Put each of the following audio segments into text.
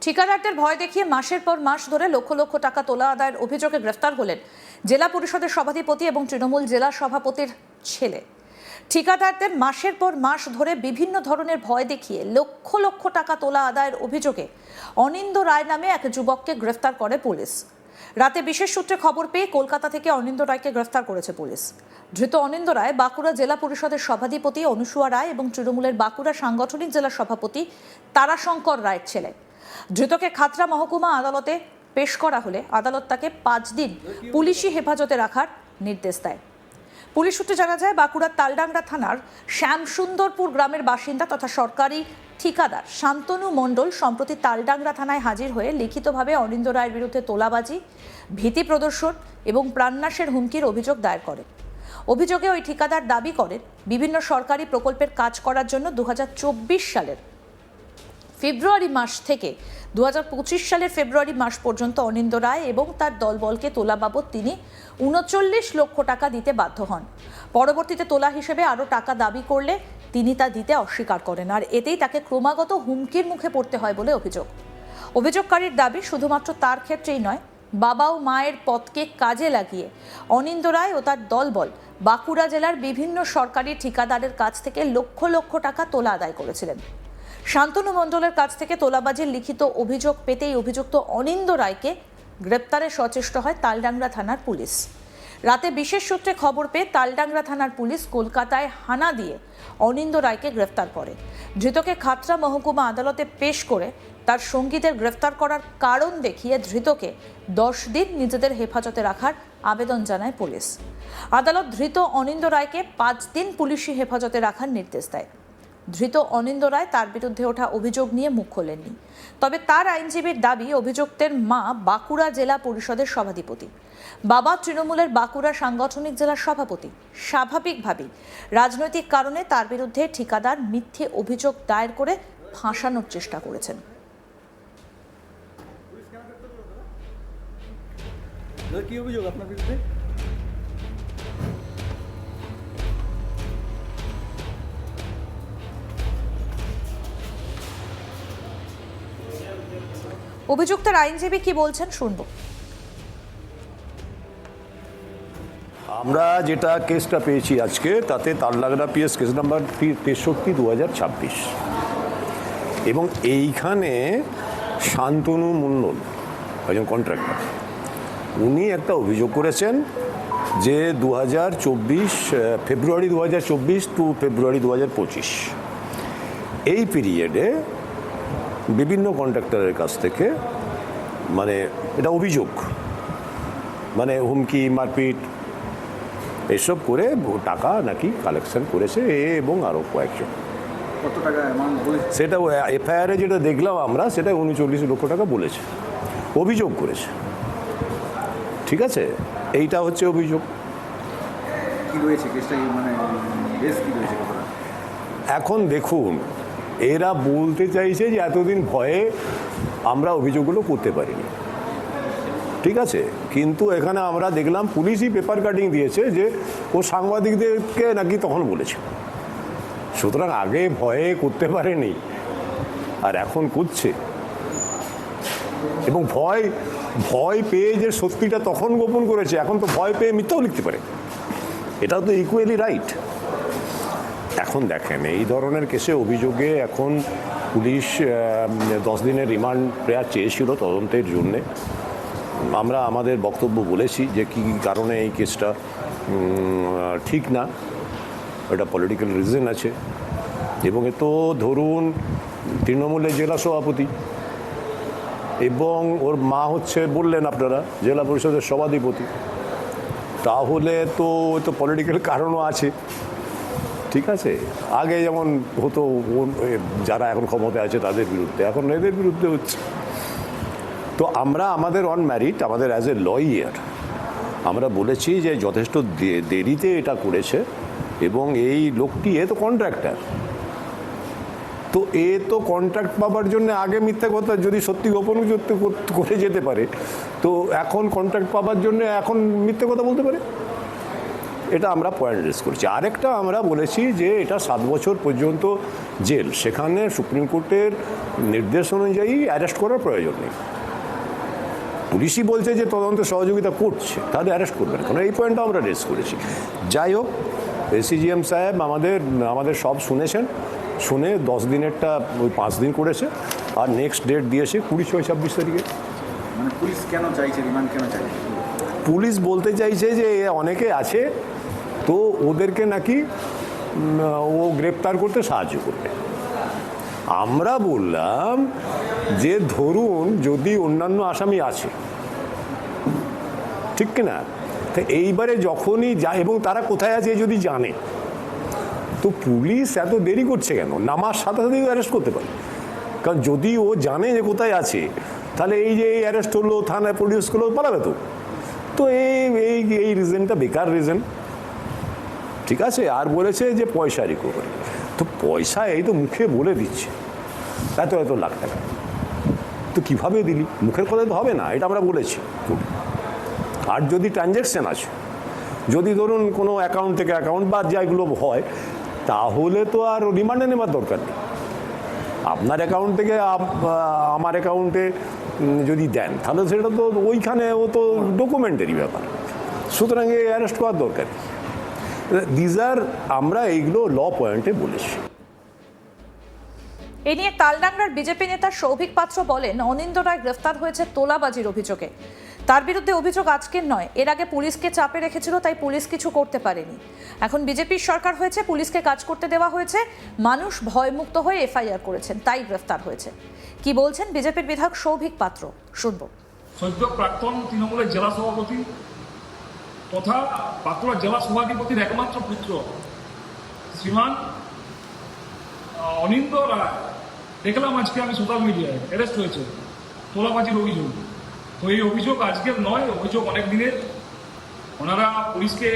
ঠিকাদারদের ভয় দেখিয়ে মাসের পর মাস ধরে লক্ষ লক্ষ টাকা তোলা আদায়ের অভিযোগে গ্রেফতার হলেন জেলা পরিষদের সভাধিপতি এবং তৃণমূল জেলা সভাপতির ছেলে। ঠিকাদারদের মাসের পর মাস ধরে বিভিন্ন ধরনের ভয় দেখিয়ে লক্ষ লক্ষ টাকা তোলা আদায়ের অভিযোগে অনিন্দ রায় নামে এক যুবককে গ্রেফতার করে পুলিশ। রাতে বিশেষ সূত্রে খবর পেয়ে কলকাতা থেকে অনিন্দ রায়কে গ্রেফতার করেছে পুলিশ। ধৃত অনিন্দ রায় বাঁকুড়া জেলা পরিষদের সভাধিপতি অনুসুয়া রায় এবং তৃণমূলের বাঁকুড়া সাংগঠনিক জেলা সভাপতি তারাশঙ্কর রায়ের ছেলে। ধৃতকে খাতড়া মহকুমা আদালতে পেশ করা হলে আদালত তাকে 5 দিন পুলিশি হেফাজতে রাখার নির্দেশ দেয়। পুলিশ সূত্রে জানা যায়, বাঁকুড়ার তালডাংরা থানার শ্যামসুন্দরপুর গ্রামের বাসিন্দা তথা সরকারি ঠিকাদার শান্তনু মণ্ডল সম্প্রতি তালডাংরা থানায় হাজির হয়ে লিখিতভাবে অনিন্দ রায়ের বিরুদ্ধে তোলাবাজি, ভীতি প্রদর্শন এবং প্রাণনাশের হুমকির অভিযোগ দায়ের করে। অভিযোগে ওই ঠিকাদার দাবি করেন, বিভিন্ন সরকারি প্রকল্পের কাজ করার জন্য 2024 সালের ফেব্রুয়ারি মাস থেকে 2025 সালের ফেব্রুয়ারি মাস পর্যন্ত অনিন্দ রায় এবং তার দলবলকে তোলা বাবদ তিনি 39 লক্ষ টাকা দিতে বাধ্য হন। পরবর্তীতে তোলা হিসেবে আরও টাকা দাবি করলে তিনি তা দিতে অস্বীকার করেন, আর এতেই তাকে ক্রমাগত হুমকির মুখে পড়তে হয় বলে অভিযোগ। অভিযোগকারীর দাবি, শুধুমাত্র তার ক্ষেত্রেই নয়, বাবা ও মায়ের পথকে কাজে লাগিয়ে অনিন্দ রায় ও তার দলবল বাঁকুড়া জেলার বিভিন্ন সরকারি ঠিকাদারের কাছ থেকে লক্ষ লক্ষ টাকা তোলা আদায় করেছিলেন। শান্তনু মণ্ডলের কাছ থেকে তোলাবাজির লিখিত অভিযোগ পেতেই অভিযুক্ত অনিন্দ রায়কে গ্রেপ্তারে সচেষ্ট হয় তালডাংরা থানার পুলিশ। রাতে বিশেষ সূত্রে খবর পেয়ে তালডাংরা থানার পুলিশ কলকাতায় হানা দিয়ে অনিন্দ রায়কে গ্রেফতার করে। ধৃতকে খাতড়া মহকুমা আদালতে পেশ করে তার সঙ্গীদের গ্রেফতার করার কারণ দেখিয়ে ধৃতকে 10 দিন নিজেদের হেফাজতে রাখার আবেদন জানায় পুলিশ। আদালত ধৃত অনিন্দ রায়কে 5 দিন পুলিশি হেফাজতে রাখার নির্দেশ দেয়। ধৃত অনিন্দ রায় তার বিরুদ্ধে ওঠা অভিযোগ নিয়ে মুখ খোলেননি, তবে তার আইনজীবীর দাবি, অভিযুক্তের মা বাঁকুড়া জেলা পরিষদের সভাধিপতি, বাবা তৃণমূলের বাঁকুড়া সাংগঠনিক জেলার সভাপতি। স্বাভাবিকভাবেই রাজনৈতিক কারণে তার বিরুদ্ধে ঠিকাদার মিথ্যে অভিযোগ দায়ের করে ফাঁসানোর চেষ্টা করেছেন। কি অভিযোগ আপনার বিরুদ্ধে? অভিযুক্তের আইনজীবী কি বলছেন শুনবো। আমরা যেটা কেসটা পেয়েছি আজকে, তাতে তালডাংরা পিএস কেস নাম্বার 63/2026 এবং এইখানে শান্তনু মণ্ডল একজন কন্ট্রাক্টর, উনি একটা অভিযোগ করেছেন যে ফেব্রুয়ারি 2024 টু ফেব্রুয়ারি 2025 এই পিরিয়ডে বিভিন্ন কন্ট্রাক্টরের কাছ থেকে, মানে এটা অভিযোগ, মানে হুমকি, মারপিট এসব করে টাকা নাকি কালেকশন করেছে এবং আরও কয়েকজন। কত টাকা অ্যামাউন্ট বলেছে? সেটা এফআইআরে যেটা দেখলাম আমরা, সেটা 39 লক্ষ টাকা বলেছে, অভিযোগ করেছে। ঠিক আছে, এইটা হচ্ছে অভিযোগ। কি রয়েছে কেসটা, মানে বেশ কি রয়েছে কতটা? এখন দেখুন, এরা বলতে চাইছে যে এতদিন ভয়ে আমরা অভিযোগগুলো করতে পারিনি। ঠিক আছে, কিন্তু এখানে আমরা দেখলাম পুলিশই পেপার কাটিং দিয়েছে যে ও সাংবাদিকদেরকে নাকি তখন বলেছে, সুতরাং আগে ভয়ে করতে পারেনি আর এখন করছে, এবং ভয় পেয়ে যে সত্যিটা তখন গোপন করেছে, এখন তো ভয় পেয়ে মিথ্যাও লিখতে পারে, এটাও তো ইকুয়ালি রাইট। এখন দেখেন, এই ধরনের কেসে অভিযোগে এখন পুলিশ 10 দিনের রিমান্ড প্রেয়ার চেয়েছিল তদন্তের জন্যে। আমরা আমাদের বক্তব্য বলেছি যে কী কারণে এই কেসটা ঠিক না, এটা পলিটিক্যাল রিজন আছে, এবং এ তো ধরুন তৃণমূলের জেলা সভাপতি এবং ওর মা হচ্ছে, বললেন আপনারা, জেলা পরিষদের সভাধিপতি, তাহলে তো পলিটিক্যাল কারণও আছে। ঠিক আছে, আগে যেমন হতো যারা এখন ক্ষমতায় আছে তাদের বিরুদ্ধে, এখন এদের বিরুদ্ধে হচ্ছে। তো আমরা আমাদের অন ম্যারিট, আমাদের অ্যাজ এ লয়ার আমরা বলেছি যে যথেষ্ট দেরিতে এটা করেছে, এবং এই লোকটি তো কন্ট্রাক্টর, তো তো কন্ট্রাক্ট পাবার জন্য আগে মিথ্যা কথা যদি সত্যি গোপন করে যেতে পারে, তো এখন কন্ট্রাক্ট পাবার জন্য এখন মিথ্যা কথা বলতে পারে? এটা আমরা পয়েন্ট রেজ করেছি। আরেকটা আমরা বলেছি যে এটা 7 বছর পর্যন্ত জেল, সেখানে সুপ্রিম কোর্টের নির্দেশ অনুযায়ী অ্যারেস্ট করার প্রয়োজন নেই। পুলিশই বলছে যে তদন্তে সহযোগিতা করছে, তাহলে অ্যারেস্ট করবে না, কারণ এই পয়েন্টটা আমরা রেজ করেছি। যাই হোক, এসিজিএম সাহেব আমাদের সব শুনেছেন, শুনে 10 দিনেরটা ওই 5 দিন করেছে, আর নেক্সট ডেট দিয়েছে 20/6/26 তারিখে। মানে পুলিশ কেন চাইছে, রিমান্ড কেন চাইছে? পুলিশ বলতে চাইছে যে অনেকে আছে, তো ওদেরকে নাকি ও গ্রেপ্তার করতে সাহায্য করবে। আমরা বললাম যে ধরুন যদি অন্যান্য আসামি আছে, ঠিক কিনা, তো এইবারে যখনই যায় এবং তারা কোথায় আছে যদি জানে, তো পুলিশ এত দেরি করছে কেন? নামার সাথে সাথেই অ্যারেস্ট করতে পারে। কারণ যদি ও জানে যে কোথায় আছে, তাহলে এই যে অ্যারেস্ট হলো, থানায় পুলিশ করলো, পালাবে তো। তো এই রিজনটা বেকার রিজন, ঠিক আছে। আর বলেছে যে পয়সা রিকভারি, তো পয়সা এই তো মুখে বলে দিচ্ছে এত লাখ টাকা, তো কিভাবে দিলি? মুখের কথায় তো হবে না, এটা আমরা বলেছি। আর যদি ট্রানজ্যাকশন আছে, যদি ধরুন কোনো অ্যাকাউন্ট থেকে অ্যাকাউন্ট বা যেগুলো হয়, তাহলে তো আর রিমান্ডে নেওয়ার দরকার নেই। আপনার অ্যাকাউন্ট থেকে আমার অ্যাকাউন্টে যদি দেন, তাহলে সেটা তো ওইখানে ও তো ডকুমেন্টারি ব্যাপার, সুতরাং অ্যারেস্ট করার দরকার। আমরা এইগুলো ল পয়েন্টে বলেছি। এ নিয়ে তালডাংরার বিজেপি নেতা সৌভিক পাত্র বলেন, অনিন্দ্য রায় গ্রেফতার হয়েছে তোলাবাজির অভিযোগে। তার বিরুদ্ধে অভিযোগ আজকের নয়, এর আগে পুলিশকে চাপে রেখেছিল, তাই পুলিশ কিছু করতে পারেনি। এখন বিজেপির সরকার হয়েছে, পুলিশকে কাজ করতে দেওয়া হয়েছে, মানুষ ভয়মুক্ত হয়ে এফআইআর করেছেন, তাই গ্রেফতার হয়েছে। কি বলছেন বিজেপির বিধায়ক সৌভিক পাত্র, শুনবো। সদ্য প্রাক্তন তৃণমূলের জেলা সভাপতি তথা বাঁকুড়া জেলা সভাধিপতির একমাত্র পুত্র শ্রীমান অনিন্দ্য রায়, দেখলাম আজকে আমি সোশ্যাল মিডিয়ায় অ্যারেস্ট হয়েছে তোলাবাজির অভিযোগ। তো এই অভিযোগ আজকের নয়, অভিযোগ অনেক দিনের। ওনারা পুলিশকে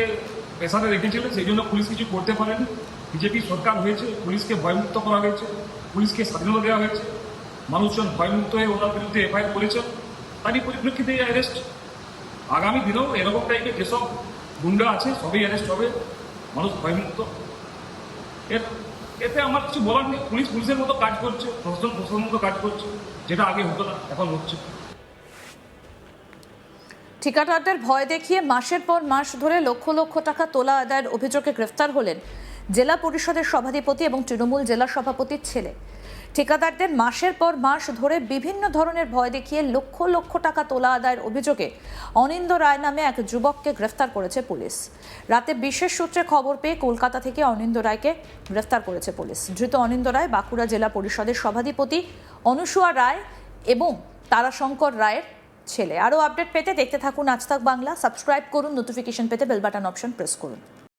পেশাতে রেখেছিলেন, সেই জন্য পুলিশ কিছু করতে পারেন। বিজেপি সরকার হয়েছে, পুলিশকে ভয়মুক্ত করা হয়েছে, পুলিশকে স্বাধীনতা দেওয়া হয়েছে, মানুষজন ভয়মুক্ত হয়ে ওনার বিরুদ্ধে এফআইআর করেছেন, তারই পরিপ্রেক্ষিতে এই অ্যারেস্ট। আগামী দিনেও এরকম টাইপের যেসব গুন্ডা আছে সবই অ্যারেস্ট হবে, মানুষ ভয়মুক্ত। এতে আমার কিছু বলার নেই। পুলিশ পুলিশের মতো কাজ করছে, প্রশাসন প্রশাসনের মতো কাজ করছে, যেটা আগে হতো না, এখন হচ্ছে। ঠিকাদারদের ভয় দেখিয়ে মাসের পর মাস ধরে লক্ষ লক্ষ টাকা তোলা আদায়ের অভিযোগে গ্রেফতার হলেন জেলা পরিষদের সভাধিপতি এবং তৃণমূল জেলা সভাপতির ছেলে। ঠিকাদারদের মাসের পর মাস ধরে বিভিন্ন ধরনের ভয় দেখিয়ে লক্ষ লক্ষ টাকা তোলা আদায়ের অভিযোগে অনিন্দ্য রায় নামে এক যুবককে গ্রেফতার করেছে পুলিশ। রাতে বিশেষ সূত্রে খবর পেয়ে কলকাতা থেকে অনিন্দ্য রায়কে গ্রেফতার করেছে পুলিশ। ধৃত অনিন্দ্য রায় বাঁকুড়া জেলা পরিষদের সভাধিপতি অনুসুয়া রায় এবং তারাশঙ্কর রায়ের ছেলে। আরও আপডেট পেতে দেখতে থাকুন আজ তাক বাংলা, সাবস্ক্রাইব করুন, নোটিফিকেশন পেতে বেল বাটন অপশন প্রেস করুন।